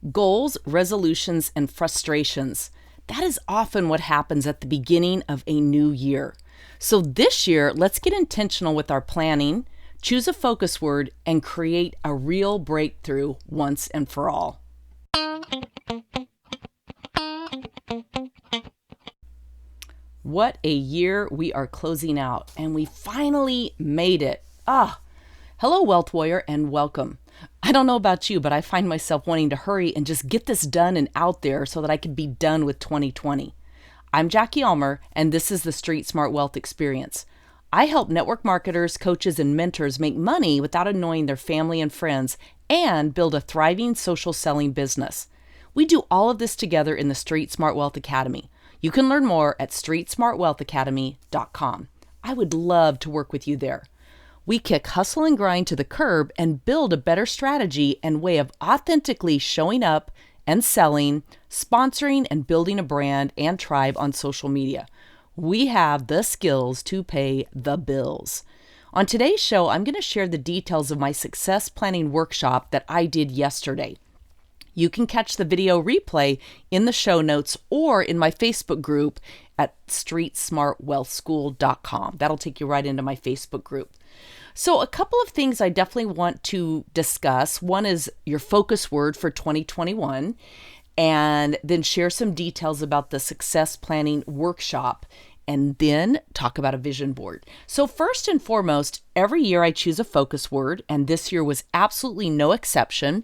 Goals, resolutions, and frustrations. That is often what happens at the beginning of a new year. So this year, let's get intentional with our planning, choose a focus word, and create a real breakthrough once and for all. What a year we are closing out, and we finally made it. Hello, Wealth Warrior, and welcome. I don't know about you, but I find myself wanting to hurry and just get this done and out there so that I can be done with 2020. I'm Jackie Ulmer, and this is the Street Smart Wealth Experience. I help network marketers, coaches, and mentors make money without annoying their family and friends and build a thriving social selling business. We do all of this together in the Street Smart Wealth Academy. You can learn more at streetsmartwealthacademy.com. I would love to work with you there. We kick hustle and grind to the curb and build a better strategy and way of authentically showing up and selling, sponsoring, and building a brand and tribe on social media. We have the skills to pay the bills. On today's show, I'm going to share the details of my success planning workshop that I did yesterday. You can catch the video replay in the show notes or in my Facebook group at streetsmartwealthschool.com. That'll take you right into my Facebook group. So a couple of things I definitely want to discuss. One is your focus word for 2021, and then share some details about the success planning workshop, and then talk about a vision board. So first and foremost, every year I choose a focus word, and this year was absolutely no exception.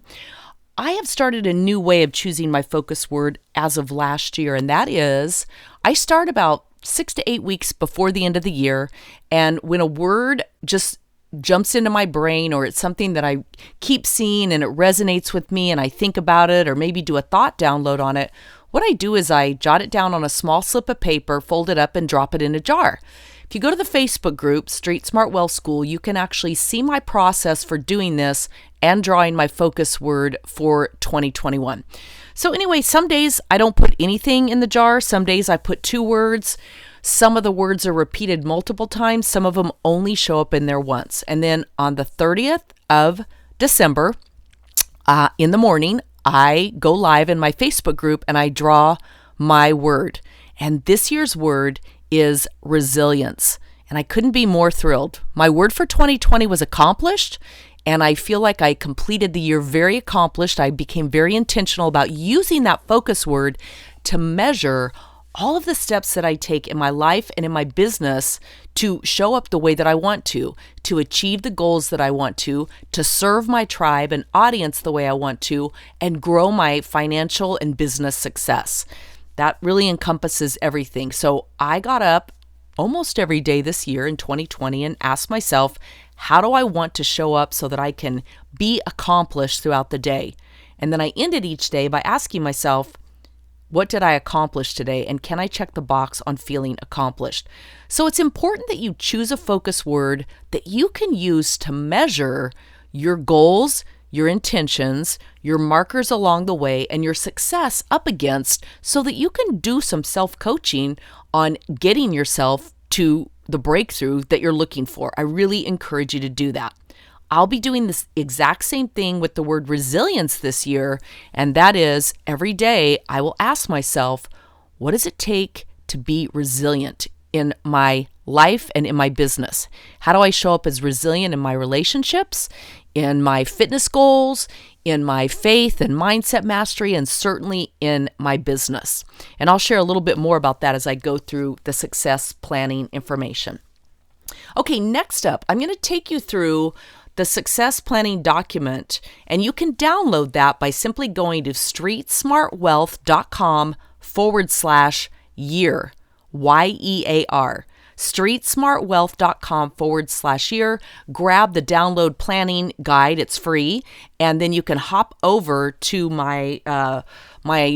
I have started a new way of choosing my focus word as of last year, and that is I start about 6 to 8 weeks before the end of the year, and when a word just jumps into my brain, or it's something that I keep seeing and it resonates with me and I think about it, or maybe do a thought download on it, what I do is I jot it down on a small slip of paper, fold it up, and drop it in a jar. If you go to the Facebook group, Street Smart Wealth School, you can actually see my process for doing this and drawing my focus word for 2021. So anyway, some days I don't put anything in the jar. Some days I put 2 words. Some of the words are repeated multiple times. Some of them only show up in there once. And then on the 30th of December, in the morning, I go live in my Facebook group and I draw my word. And this year's word is resilience. And I couldn't be more thrilled. My word for 2020 was accomplished, and I feel like I completed the year very accomplished. I became very intentional about using that focus word to measure all of the steps that I take in my life and in my business to show up the way that I want to achieve the goals that I want to serve my tribe and audience the way I want to, and grow my financial and business success. That really encompasses everything. So I got up almost every day this year in 2020 and asked myself, how do I want to show up so that I can be accomplished throughout the day? And then I ended each day by asking myself, what did I accomplish today? And can I check the box on feeling accomplished? So it's important that you choose a focus word that you can use to measure your goals, your intentions, your markers along the way, and your success up against, so that you can do some self-coaching on getting yourself to the breakthrough that you're looking for. I really encourage you to do that. I'll be doing this exact same thing with the word resilience this year, and that is every day I will ask myself, what does it take to be resilient in my life and in my business? How do I show up as resilient in my relationships, in my fitness goals, in my faith and mindset mastery, and certainly in my business? And I'll share a little bit more about that as I go through the success planning information. Okay, next up, I'm going to take you through the success planning document, and you can download that by simply going to streetsmartwealth.com/year, YEAR. streetsmartwealth.com/year. Grab the download planning guide. It's free. And then you can hop over to my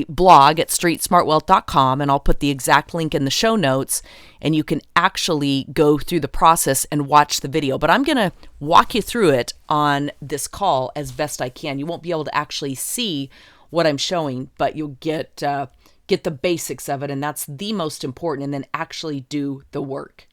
blog at streetsmartwealth.com, and I'll put the exact link in the show notes, and you can actually go through the process and watch the video. But I'm going to walk you through it on this call as best I can. You won't be able to actually see what I'm showing, but you'll get the basics of it, and that's the most important, and then actually do the work.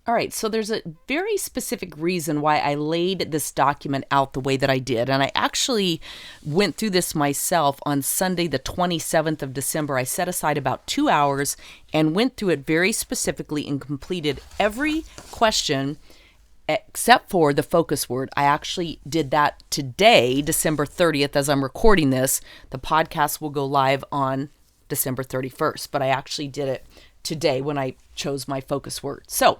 All right, so there's a very specific reason why I laid this document out the way that I did. And I actually went through this myself on Sunday, the 27th of December. I set aside about 2 hours and went through it very specifically and completed every question except for the focus word. I actually did that today, December 30th, as I'm recording this. The podcast will go live on December 31st, but I actually did it today when I chose my focus word. So,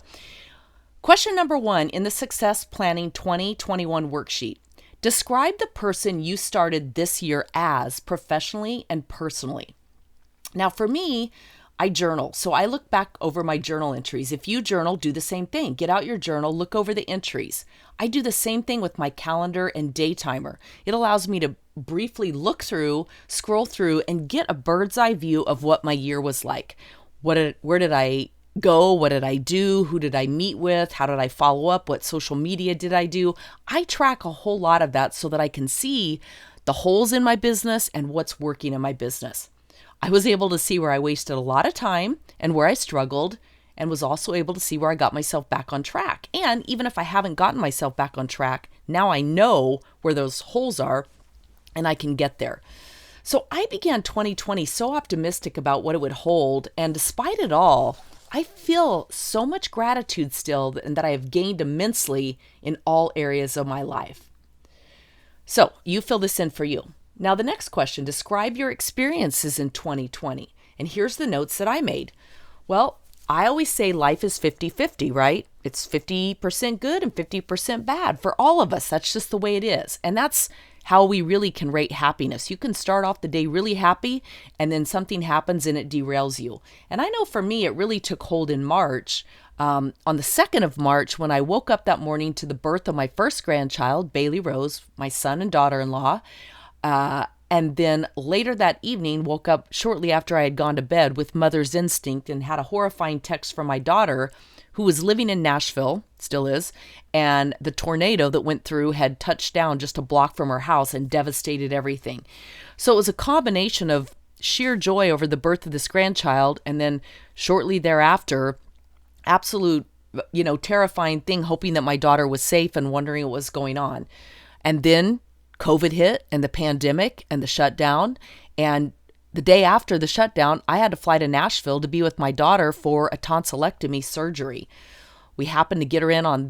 question number 1 in the Success Planning 2021 worksheet. Describe the person you started this year as professionally and personally. Now, for me, I journal. So I look back over my journal entries. If you journal, do the same thing. Get out your journal, look over the entries. I do the same thing with my calendar and day timer. It allows me to briefly look through, scroll through, and get a bird's eye view of what my year was like. Where did I go? What did I do? Who did I meet with? How did I follow up? What social media did I do? I track a whole lot of that so that I can see the holes in my business and what's working in my business. I was able to see where I wasted a lot of time and where I struggled, and was also able to see where I got myself back on track. And even if I haven't gotten myself back on track, now I know where those holes are and I can get there. So I began 2020 so optimistic about what it would hold, and despite it all, I feel so much gratitude still and that I have gained immensely in all areas of my life. So you fill this in for you. Now, the next question, describe your experiences in 2020. And here's the notes that I made. Well, I always say life is 50-50, right? It's 50% good and 50% bad for all of us. That's just the way it is. And that's how we really can rate happiness. You can start off the day really happy, and then something happens and it derails you. And I know for me, it really took hold in March. On the 2nd of March, when I woke up that morning to the birth of my first grandchild, Bailey Rose, my son and daughter-in-law, and then later that evening, woke up shortly after I had gone to bed with mother's instinct and had a horrifying text from my daughter, who was living in Nashville, still is, and the tornado that went through had touched down just a block from her house and devastated everything. So it was a combination of sheer joy over the birth of this grandchild, and then shortly thereafter, absolute, terrifying thing, hoping that my daughter was safe and wondering what was going on. And then COVID hit and the pandemic and the shutdown. And the day after the shutdown, I had to fly to Nashville to be with my daughter for a tonsillectomy surgery. We happened to get her in on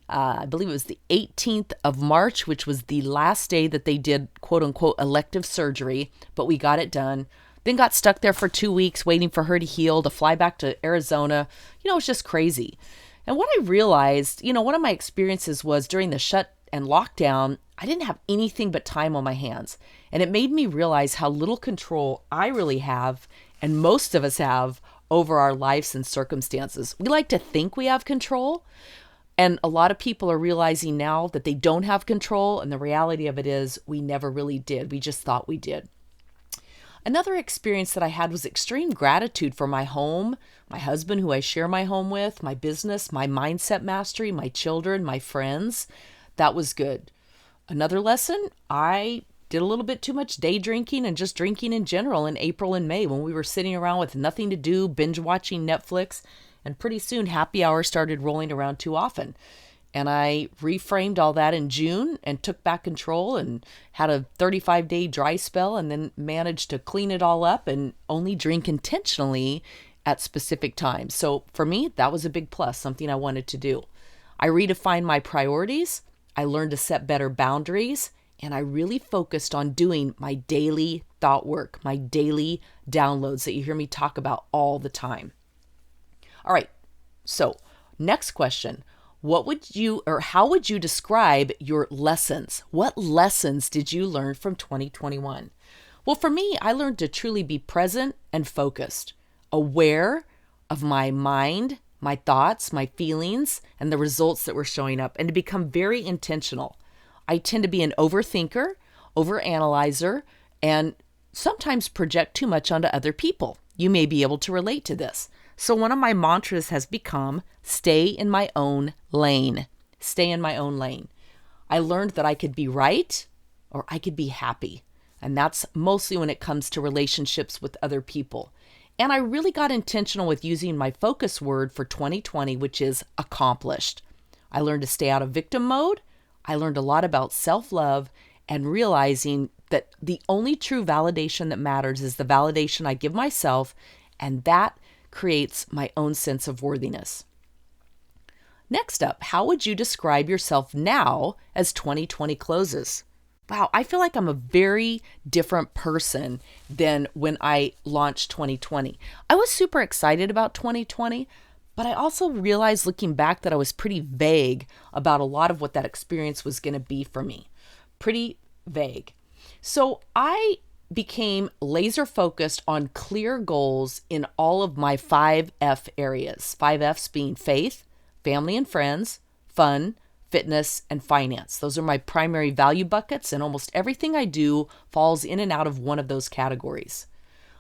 I believe it was the 18th of March, which was the last day that they did quote unquote elective surgery, but we got it done. Then got stuck there for 2 weeks waiting for her to heal, to fly back to Arizona. It was just crazy. And what I realized, one of my experiences was during the shut and lockdown, I didn't have anything but time on my hands. And it made me realize how little control I really have, and most of us have, over our lives and circumstances. We like to think we have control, and a lot of people are realizing now that they don't have control, and the reality of it is we never really did. We just thought we did. Another experience that I had was extreme gratitude for my home, my husband who I share my home with, my business, my mindset mastery, my children, my friends. That was good. Another lesson, I did a little bit too much day drinking and just drinking in general in April and May when we were sitting around with nothing to do, binge watching Netflix, and pretty soon happy hour started rolling around too often. And I reframed all that in June and took back control and had a 35-day dry spell, and then managed to clean it all up and only drink intentionally at specific times. So for me, that was a big plus, something I wanted to do. I redefined my priorities. I learned to set better boundaries, and I really focused on doing my daily thought work, my daily downloads that you hear me talk about all the time. All right, so next question. How would you describe your lessons? What lessons did you learn from 2021? Well, for me, I learned to truly be present and focused, aware of my mind, my thoughts, my feelings, and the results that were showing up, and to become very intentional. I tend to be an overthinker, overanalyzer, and sometimes project too much onto other people. You may be able to relate to this. So one of my mantras has become, stay in my own lane. Stay in my own lane. I learned that I could be right or I could be happy. And that's mostly when it comes to relationships with other people. And I really got intentional with using my focus word for 2020, which is accomplished. I learned to stay out of victim mode. I learned a lot about self-love and realizing that the only true validation that matters is the validation I give myself, and that creates my own sense of worthiness. Next up, how would you describe yourself now as 2020 closes? Wow, I feel like I'm a very different person than when I launched 2020. I was super excited about 2020, but I also realized looking back that I was pretty vague about a lot of what that experience was going to be for me. Pretty vague. So I became laser focused on clear goals in all of my 5F areas. 5Fs being faith, family and friends, fun, fitness, and finance. Those are my primary value buckets, and almost everything I do falls in and out of one of those categories.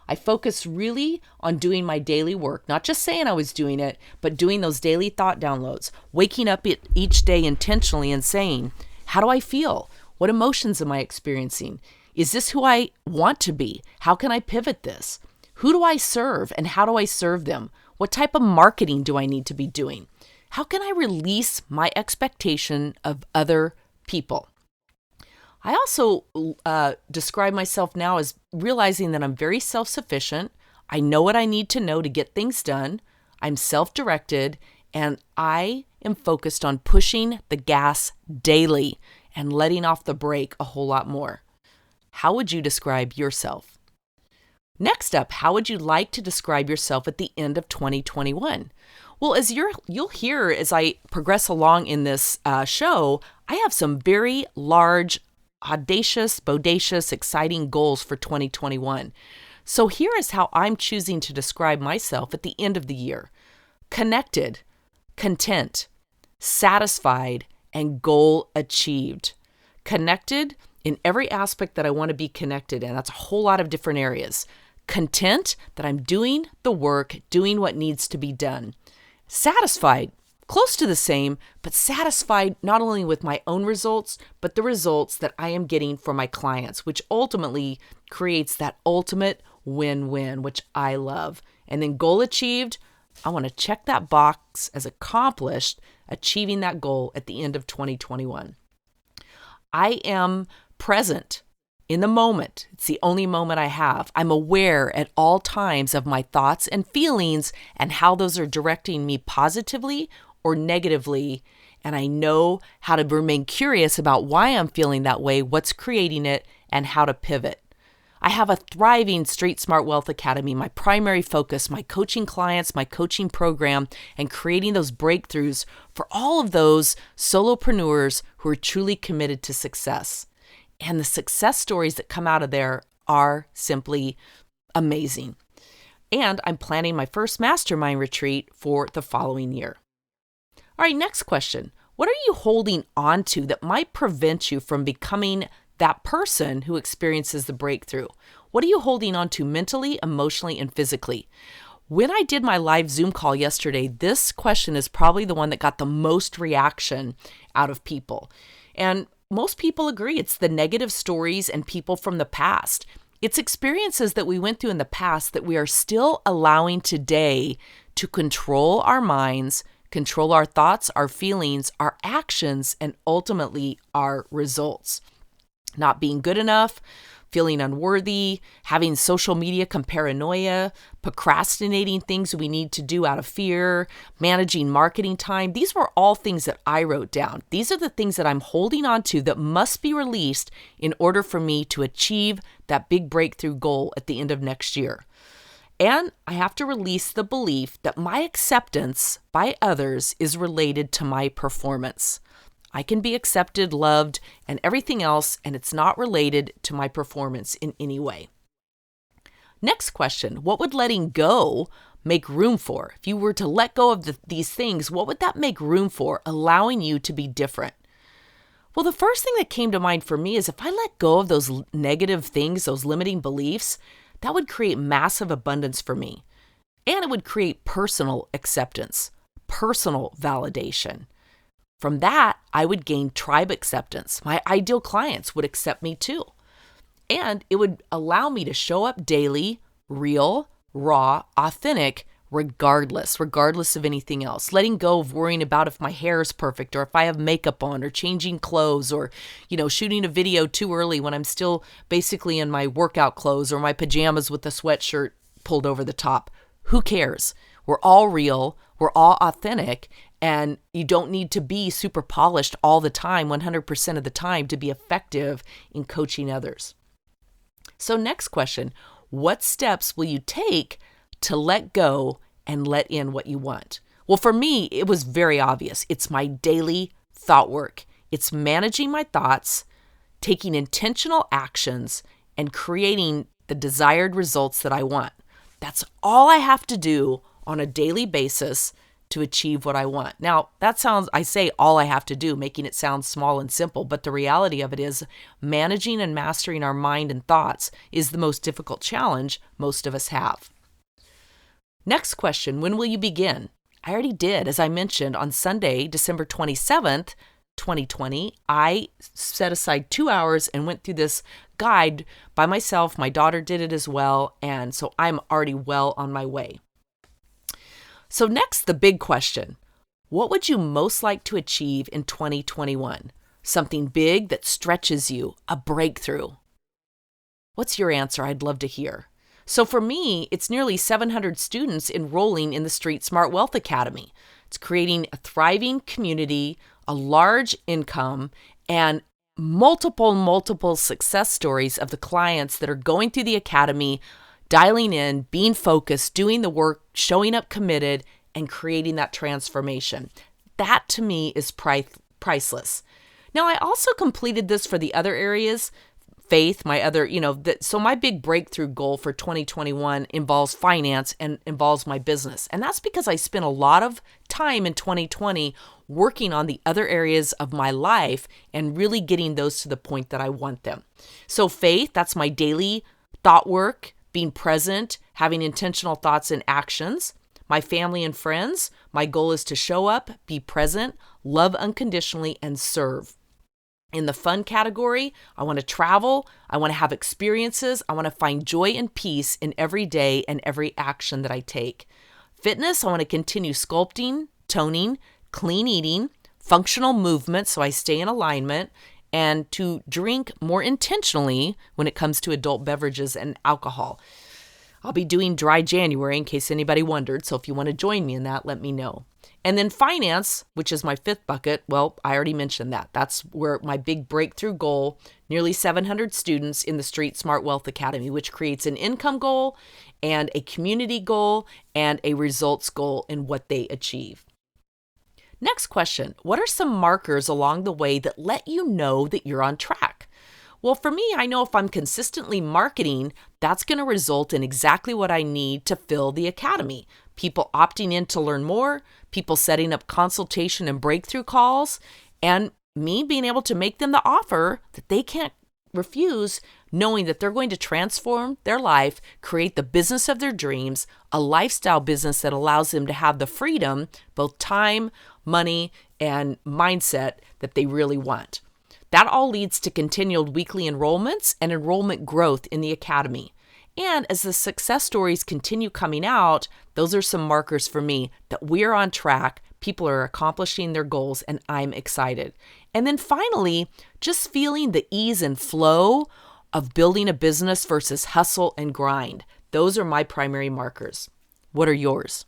I focus really on doing my daily work, not just saying I was doing it, but doing those daily thought downloads, waking up each day intentionally and saying, how do I feel? What emotions am I experiencing? Is this who I want to be? How can I pivot this? Who do I serve and how do I serve them? What type of marketing do I need to be doing? How can I release my expectation of other people? I also describe myself now as realizing that I'm very self-sufficient. I know what I need to know to get things done. I'm self-directed, and I am focused on pushing the gas daily and letting off the brake a whole lot more. How would you describe yourself? Next up, how would you like to describe yourself at the end of 2021? Well, as you'll hear as I progress along in this show, I have some very large, audacious, bodacious, exciting goals for 2021. So here is how I'm choosing to describe myself at the end of the year. Connected, content, satisfied, and goal achieved. Connected in every aspect that I want to be connected in. That's a whole lot of different areas. Content that I'm doing the work, doing what needs to be done. Satisfied, close to the same, but satisfied not only with my own results, but the results that I am getting for my clients, which ultimately creates that ultimate win-win, which I love. And then goal achieved, I want to check that box as accomplished, achieving that goal at the end of 2021. I am present in the moment. It's the only moment I have. I'm aware at all times of my thoughts and feelings and how those are directing me positively or negatively. And I know how to remain curious about why I'm feeling that way, what's creating it, and how to pivot. I have a thriving Street Smart Wealth Academy, my primary focus, my coaching clients, my coaching program, and creating those breakthroughs for all of those solopreneurs who are truly committed to success. And the success stories that come out of there are simply amazing. And I'm planning my first mastermind retreat for the following year. All right, next question. What are you holding on to that might prevent you from becoming that person who experiences the breakthrough? What are you holding on to mentally, emotionally, and physically? When I did my live Zoom call yesterday, this question is probably the one that got the most reaction out of people. And most people agree it's the negative stories and people from the past. It's experiences that we went through in the past that we are still allowing today to control our minds, control our thoughts, our feelings, our actions, and ultimately our results. Not being good enough, feeling unworthy, having social media paranoia, procrastinating things we need to do out of fear, managing marketing time. These were all things that I wrote down. These are the things that I'm holding on to that must be released in order for me to achieve that big breakthrough goal at the end of next year. And I have to release the belief that my acceptance by others is related to my performance. I can be accepted, loved, and everything else, and it's not related to my performance in any way. Next question, what would letting go make room for? If you were to let go of these things, what would that make room for, allowing you to be different? Well, the first thing that came to mind for me is if I let go of those negative things, those limiting beliefs, that would create massive abundance for me. And it would create personal acceptance, personal validation. From that, I would gain tribe acceptance. My ideal clients would accept me too. And it would allow me to show up daily, real, raw, authentic, regardless of anything else. Letting go of worrying about if my hair is perfect or if I have makeup on or changing clothes or, shooting a video too early when I'm still basically in my workout clothes or my pajamas with a sweatshirt pulled over the top. Who cares? We're all real. We're all authentic. And you don't need to be super polished all the time, 100% of the time, to be effective in coaching others. So next question, what steps will you take to let go and let in what you want? Well, for me, it was very obvious. It's my daily thought work. It's managing my thoughts, taking intentional actions, and creating the desired results that I want. That's all I have to do on a daily basis to achieve what I want. Now, I say all I have to do, making it sound small and simple, but the reality of it is managing and mastering our mind and thoughts is the most difficult challenge most of us have. Next question, when will you begin? I already did. As I mentioned, on Sunday, December 27th, 2020, I set aside 2 hours and went through this guide by myself. My daughter did it as well, and so I'm already well on my way. So next, the big question. What would you most like to achieve in 2021? Something big that stretches you, a breakthrough. What's your answer? I'd love to hear. So for me, it's nearly 700 students enrolling in the Street Smart Wealth Academy. It's creating a thriving community, a large income, and multiple success stories of the clients that are going through the academy, dialing in, being focused, doing the work, showing up committed, and creating that transformation. That to me is priceless. Now, I also completed this for the other areas, faith, so my big breakthrough goal for 2021 involves finance and involves my business. And that's because I spent a lot of time in 2020 working on the other areas of my life and really getting those to the point that I want them. So faith, that's my daily thought work, being present, having intentional thoughts and actions. My family and friends, my goal is to show up, be present, love unconditionally, and serve. In the fun category, I want to travel, I want to have experiences, I want to find joy and peace in every day and every action that I take. Fitness, I want to continue sculpting, toning, clean eating, functional movement so I stay in alignment, and to drink more intentionally when it comes to adult beverages and alcohol. I'll be doing dry January in case anybody wondered, so if you want to join me in that, let me know. And then finance, which is my fifth bucket, well, I already mentioned that. That's where my big breakthrough goal, nearly 700 students in the Street Smart Wealth Academy, which creates an income goal and a community goal and a results goal in what they achieve. Next question, what are some markers along the way that let you know that you're on track? Well, for me, I know if I'm consistently marketing, that's going to result in exactly what I need to fill the academy. People opting in to learn more, people setting up consultation and breakthrough calls, and me being able to make them the offer that they can't refuse, knowing that they're going to transform their life, create the business of their dreams, a lifestyle business that allows them to have the freedom, both time, money, and mindset that they really want. That all leads to continued weekly enrollments and enrollment growth in the academy. And as the success stories continue coming out, those are some markers for me that we're on track, people are accomplishing their goals, and I'm excited. And then finally, just feeling the ease and flow of building a business versus hustle and grind. Those are my primary markers. What are yours?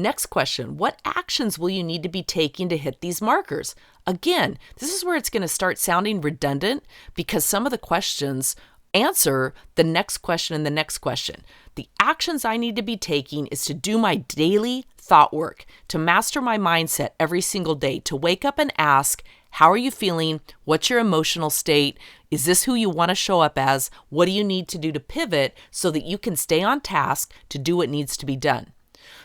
Next question, what actions will you need to be taking to hit these markers? Again, this is where it's going to start sounding redundant because some of the questions answer the next question and the next question. The actions I need to be taking is to do my daily thought work, to master my mindset every single day, to wake up and ask, how are you feeling? What's your emotional state? Is this who you want to show up as? What do you need to do to pivot so that you can stay on task to do what needs to be done?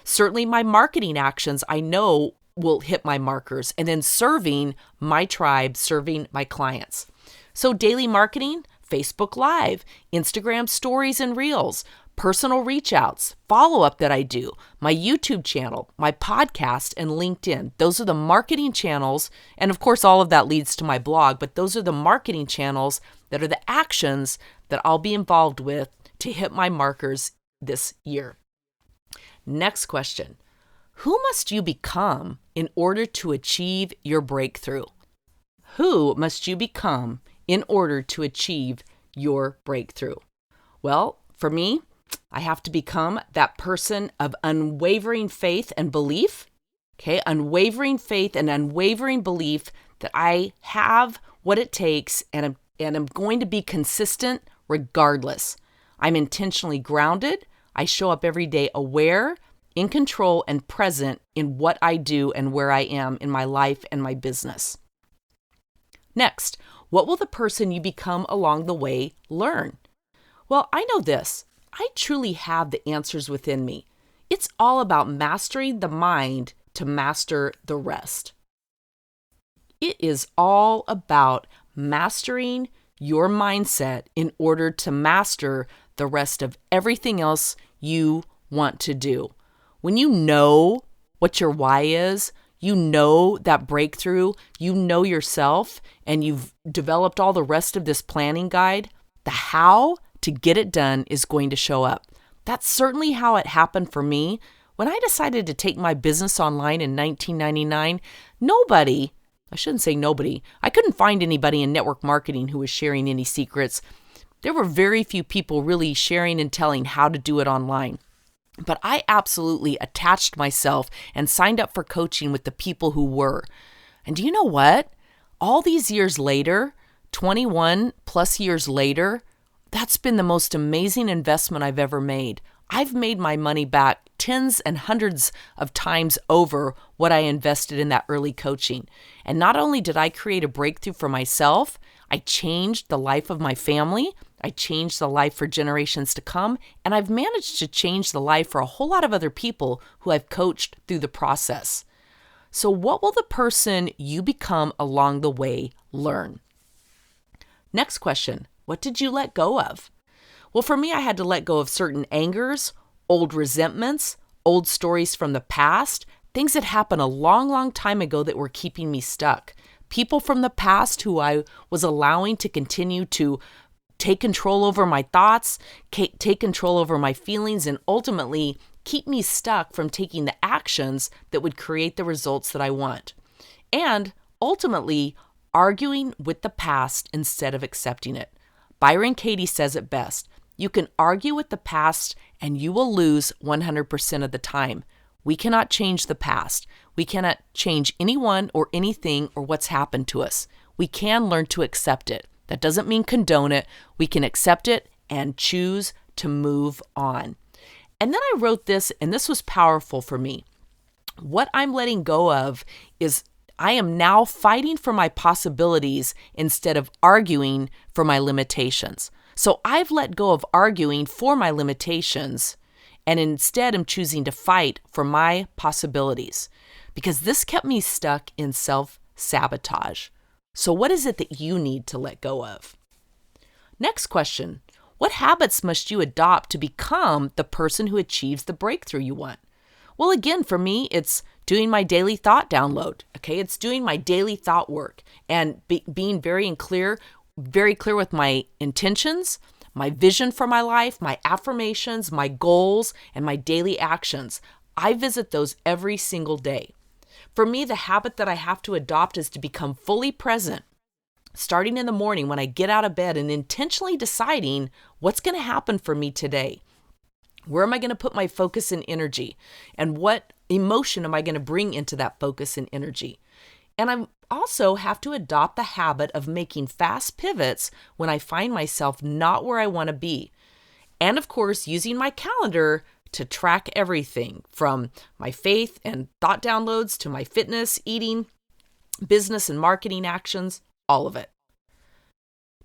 Certainly my marketing actions I know will hit my markers, and then serving my tribe, serving my clients. So daily marketing, Facebook Live, Instagram stories and reels, personal reach outs, follow-up that I do, my YouTube channel, my podcast, and LinkedIn. Those are the marketing channels. And of course, all of that leads to my blog, but those are the marketing channels that are the actions that I'll be involved with to hit my markers this year. Next question. Who must you become in order to achieve your breakthrough? Who must you become in order to achieve your breakthrough? Well, for me, I have to become that person of unwavering faith and belief. Okay, unwavering faith and unwavering belief that I have what it takes and I'm going to be consistent regardless. I'm intentionally grounded. I show up every day aware, in control, and present in what I do and where I am in my life and my business. Next, what will the person you become along the way learn? Well, I know this. I truly have the answers within me. It's all about mastering the mind to master the rest. It is all about mastering your mindset in order to master the rest of everything else you want to do. When you know what your why is, you know that breakthrough, you know yourself, and you've developed all the rest of this planning guide, the how to get it done is going to show up. That's certainly how it happened for me. When I decided to take my business online in 1999, I couldn't find anybody in network marketing who was sharing any secrets. There were very few people really sharing and telling how to do it online. But I absolutely attached myself and signed up for coaching with the people who were. And do you know what? All these years later, 21 plus years later, that's been the most amazing investment I've ever made. I've made my money back tens and hundreds of times over what I invested in that early coaching. And not only did I create a breakthrough for myself, I changed the life of my family, I changed the life for generations to come, and I've managed to change the life for a whole lot of other people who I've coached through the process. So what will the person you become along the way learn? Next question, what did you let go of? Well, for me, I had to let go of certain angers, old resentments, old stories from the past, things that happened a long, long time ago that were keeping me stuck. People from the past who I was allowing to continue to take control over my thoughts, take control over my feelings, and ultimately keep me stuck from taking the actions that would create the results that I want. And ultimately, arguing with the past instead of accepting it. Byron Katie says it best. You can argue with the past and you will lose 100% of the time. We cannot change the past. We cannot change anyone or anything or what's happened to us. We can learn to accept it. That doesn't mean condone it. We can accept it and choose to move on. And then I wrote this, and this was powerful for me. What I'm letting go of is I am now fighting for my possibilities instead of arguing for my limitations. So I've let go of arguing for my limitations and instead am choosing to fight for my possibilities because this kept me stuck in self-sabotage. So what is it that you need to let go of? Next question, what habits must you adopt to become the person who achieves the breakthrough you want? Well, again, for me, it's doing my daily thought download. Okay, it's doing my daily thought work and being very clear with my intentions, my vision for my life, my affirmations, my goals, and my daily actions. I visit those every single day. For me, the habit that I have to adopt is to become fully present, starting in the morning when I get out of bed and intentionally deciding what's going to happen for me today. Where am I going to put my focus and energy? And what emotion am I going to bring into that focus and energy? And I also have to adopt the habit of making fast pivots when I find myself not where I want to be. And of course, using my calendar to track everything from my faith and thought downloads to my fitness, eating, business and marketing actions, all of it.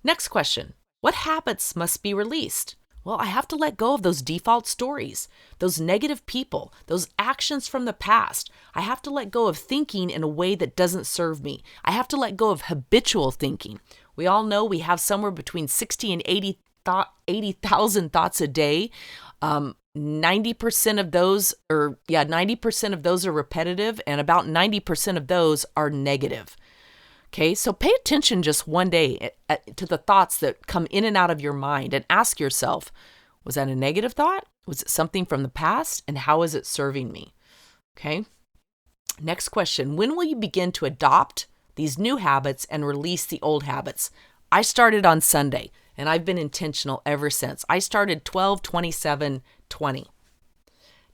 Next question, what habits must be released? Well, I have to let go of those default stories, those negative people, those actions from the past. I have to let go of thinking in a way that doesn't serve me. I have to let go of habitual thinking. We all know we have somewhere between 60 and 80,000 thoughts a day. 90% of those are repetitive, and about 90% of those are negative. Okay, so pay attention just one day to the thoughts that come in and out of your mind and ask yourself, was that a negative thought? Was it something from the past? And how is it serving me? Okay. Next question. When will you begin to adopt these new habits and release the old habits? I started on Sunday, and I've been intentional ever since. I started 12/27/20.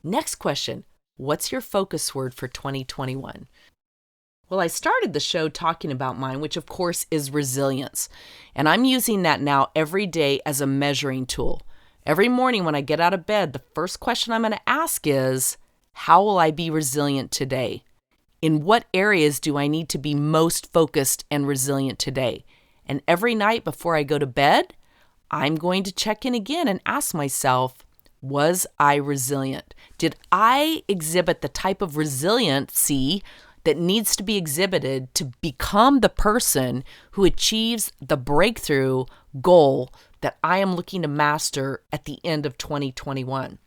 Next question. What's your focus word for 2021? Well, I started the show talking about mine, which of course is resilience. And I'm using that now every day as a measuring tool. Every morning when I get out of bed, the first question I'm going to ask is, how will I be resilient today? In what areas do I need to be most focused and resilient today? And every night before I go to bed, I'm going to check in again and ask myself, was I resilient? Did I exhibit the type of resiliency that needs to be exhibited to become the person who achieves the breakthrough goal that I am looking to master at the end of 2021?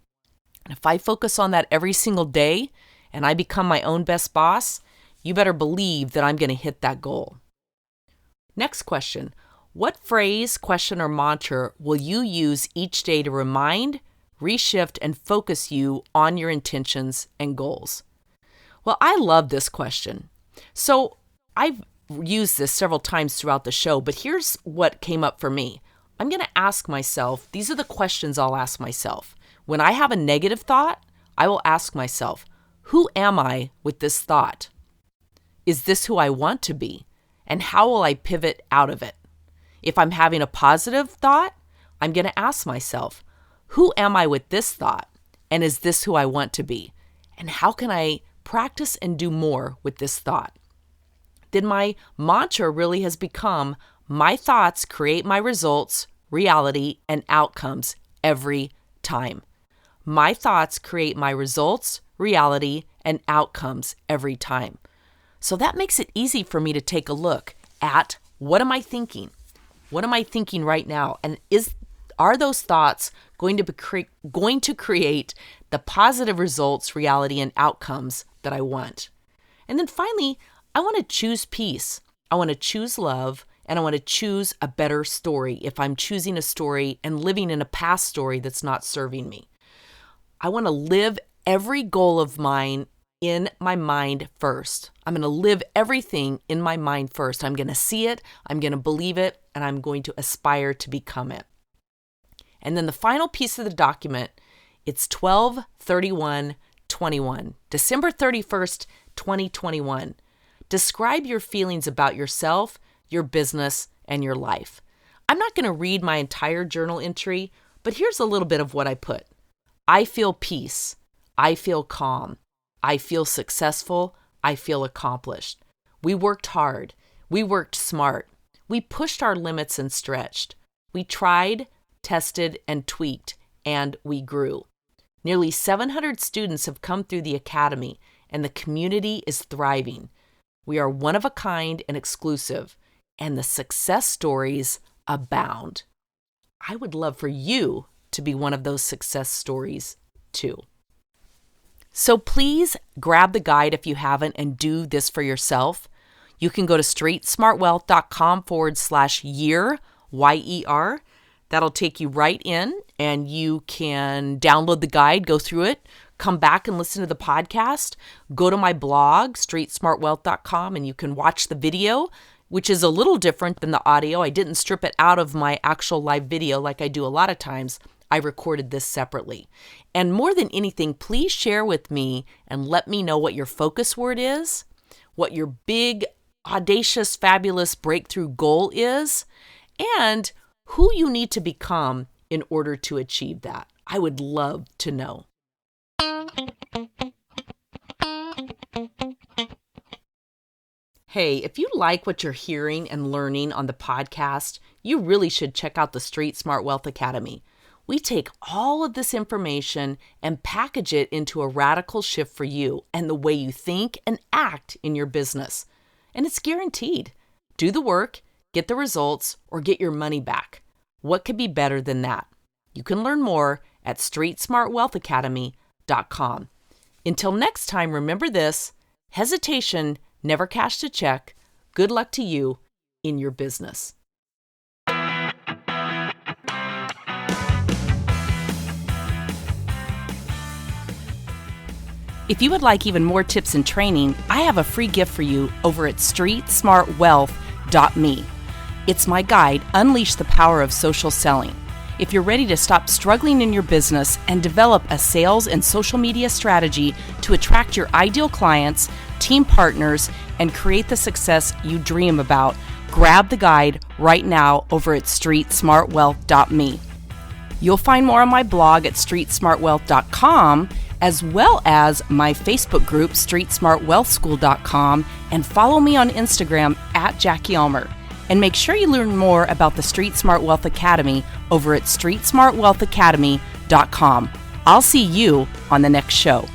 And if I focus on that every single day and I become my own best boss, you better believe that I'm going to hit that goal. Next question. What phrase, question, or mantra will you use each day to remind, reshift, and focus you on your intentions and goals? Well, I love this question. So I've used this several times throughout the show, but here's what came up for me. I'm going to ask myself, these are the questions I'll ask myself. When I have a negative thought, I will ask myself, who am I with this thought? Is this who I want to be? And how will I pivot out of it? If I'm having a positive thought, I'm going to ask myself, who am I with this thought? And is this who I want to be? And how can I practice and do more with this thought? Then my mantra really has become, my thoughts create my results, reality, and outcomes every time. My thoughts create my results, reality, and outcomes every time. So that makes it easy for me to take a look at, what am I thinking? What am I thinking right now? And are those thoughts going to create the positive results, reality, and outcomes that I want? And then finally, I want to choose peace. I want to choose love, and I want to choose a better story if I'm choosing a story and living in a past story that's not serving me. I want to live every goal of mine in my mind first. I'm going to live everything in my mind first. I'm going to see it, I'm going to believe it, and I'm going to aspire to become it. And then the final piece of the document, it's 12/31/21, December 31st, 2021. Describe your feelings about yourself, your business, and your life. I'm not going to read my entire journal entry, but here's a little bit of what I put. I feel peace. I feel calm. I feel successful. I feel accomplished. We worked hard. We worked smart. We pushed our limits and stretched. We tried, tested, and tweaked, and we grew. Nearly 700 students have come through the academy, and the community is thriving. We are one of a kind and exclusive, and the success stories abound. I would love for you to be one of those success stories too. So please grab the guide if you haven't and do this for yourself. You can go to streetsmartwealth.com/year, YER. That'll take you right in, and you can download the guide, go through it, come back and listen to the podcast. Go to my blog, streetsmartwealth.com, and you can watch the video, which is a little different than the audio. I didn't strip it out of my actual live video like I do a lot of times. I recorded this separately. And more than anything, please share with me and let me know what your focus word is, what your big, audacious, fabulous breakthrough goal is, and who you need to become in order to achieve that. I would love to know. Hey, if you like what you're hearing and learning on the podcast, you really should check out the Street Smart Wealth Academy. We take all of this information and package it into a radical shift for you and the way you think and act in your business. And it's guaranteed. Do the work, get the results, or get your money back. What could be better than that? You can learn more at streetsmartwealthacademy.com. Until next time, remember this: hesitation never cashed a check. Good luck to you in your business. If you would like even more tips and training, I have a free gift for you over at streetsmartwealth.me. It's my guide, Unleash the Power of Social Selling. If you're ready to stop struggling in your business and develop a sales and social media strategy to attract your ideal clients, team partners, and create the success you dream about, grab the guide right now over at streetsmartwealth.me. You'll find more on my blog at streetsmartwealth.com, as well as my Facebook group, streetsmartwealthschool.com, and follow me on Instagram at Jackie Ulmer. And make sure you learn more about the Street Smart Wealth Academy over at streetsmartwealthacademy.com. I'll see you on the next show.